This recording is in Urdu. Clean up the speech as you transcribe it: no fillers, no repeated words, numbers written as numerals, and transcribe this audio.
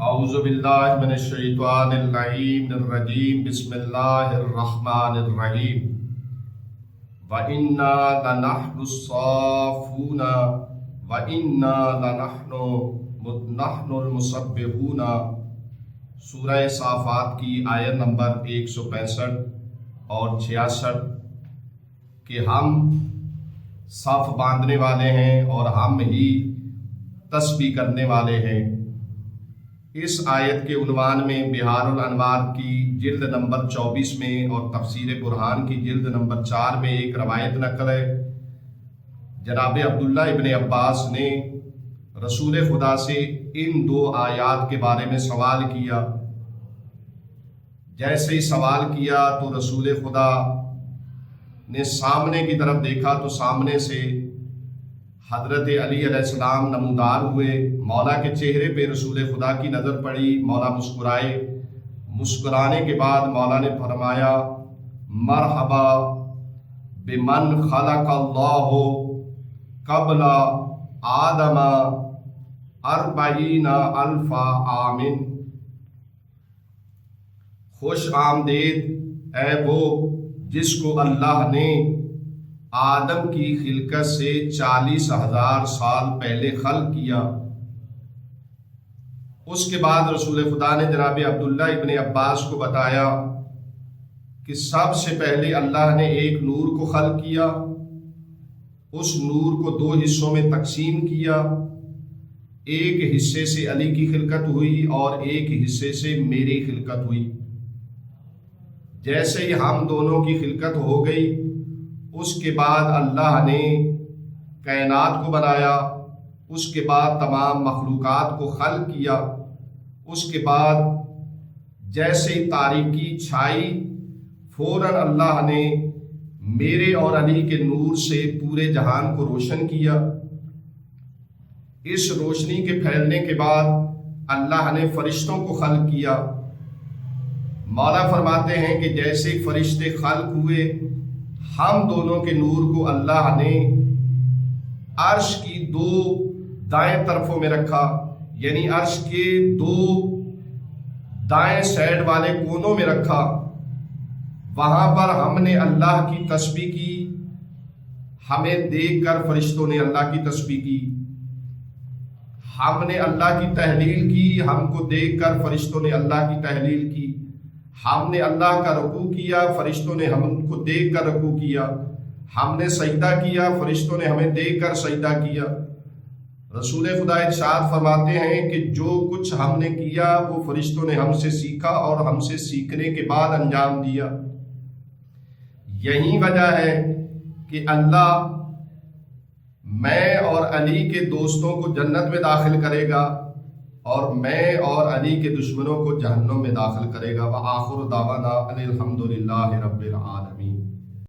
اعوذ باللہ من الشیطان اللعین الرجیم بسم اللہ الرحمن الرحیم وَإِنَّا لَنَحْنُ الصَّافُونَ وَإِنَّا لَنَحْنُ الْمُسَبِّحُونَ۔ سورہ صافات کی آیت نمبر 165 اور 66 کہ ہم صف باندھنے والے ہیں اور ہم ہی تسبیح کرنے والے ہیں۔ اس آیت کے عنوان میں بحار الانوار کی جلد نمبر 24 میں اور تفسیر برہان کی جلد نمبر 4 میں ایک روایت نقل ہے۔ جناب عبداللہ ابن عباس نے رسول خدا سے ان دو آیات کے بارے میں سوال کیا۔ جیسے ہی سوال کیا تو رسول خدا نے سامنے کی طرف دیکھا تو سامنے سے حضرت علی علیہ السلام نمودار ہوئے۔ مولا کے چہرے پہ رسول خدا کی نظر پڑی، مولا مسکرائے۔ مسکرانے کے بعد مولا نے فرمایا مرحبا بمن خلق اللہ قبل آدم 40,000 عام۔ خوش آمدید اے وہ جس کو اللہ نے آدم کی خلقت سے 40,000 سال پہلے خلق کیا۔ اس کے بعد رسول خدا نے جناب عبداللہ ابن عباس کو بتایا کہ سب سے پہلے اللہ نے ایک نور کو خلق کیا، اس نور کو 2 حصوں میں تقسیم کیا۔ ایک حصے سے علی کی خلقت ہوئی اور ایک حصے سے میری خلقت ہوئی۔ جیسے ہی ہم دونوں کی خلقت ہو گئی، اس کے بعد اللہ نے کائنات کو بنایا، اس کے بعد تمام مخلوقات کو خلق کیا۔ اس کے بعد جیسے ہی تاریکی چھائی، فوراً اللہ نے میرے اور علی کے نور سے پورے جہان کو روشن کیا۔ اس روشنی کے پھیلنے کے بعد اللہ نے فرشتوں کو خلق کیا۔ مولا فرماتے ہیں کہ جیسے فرشتے خلق ہوئے، ہم دونوں کے نور کو اللہ نے عرش کی 2 دائیں طرفوں میں رکھا، یعنی عرش کے 2 دائیں سائڈ والے کونوں میں رکھا۔ وہاں پر ہم نے اللہ کی تسبیح کی، ہمیں دیکھ کر فرشتوں نے اللہ کی تسبیح کی۔ ہم نے اللہ کی تحلیل کی، ہم کو دیکھ کر فرشتوں نے اللہ کی تحلیل کی۔ ہم نے اللہ کا رکوع کیا، فرشتوں نے ہم کو دیکھ کر رکوع کیا۔ ہم نے سجدہ کیا، فرشتوں نے ہمیں دیکھ کر سجدہ کیا۔ رسول خدا ارشاد فرماتے ہیں کہ جو کچھ ہم نے کیا وہ فرشتوں نے ہم سے سیکھا اور ہم سے سیکھنے کے بعد انجام دیا۔ یہی وجہ ہے کہ اللہ میں اور علی کے دوستوں کو جنت میں داخل کرے گا اور میں اور علی کے دشمنوں کو جہنم میں داخل کرے گا۔ وآخر دعوانا ان الحمد للہ رب العالمین۔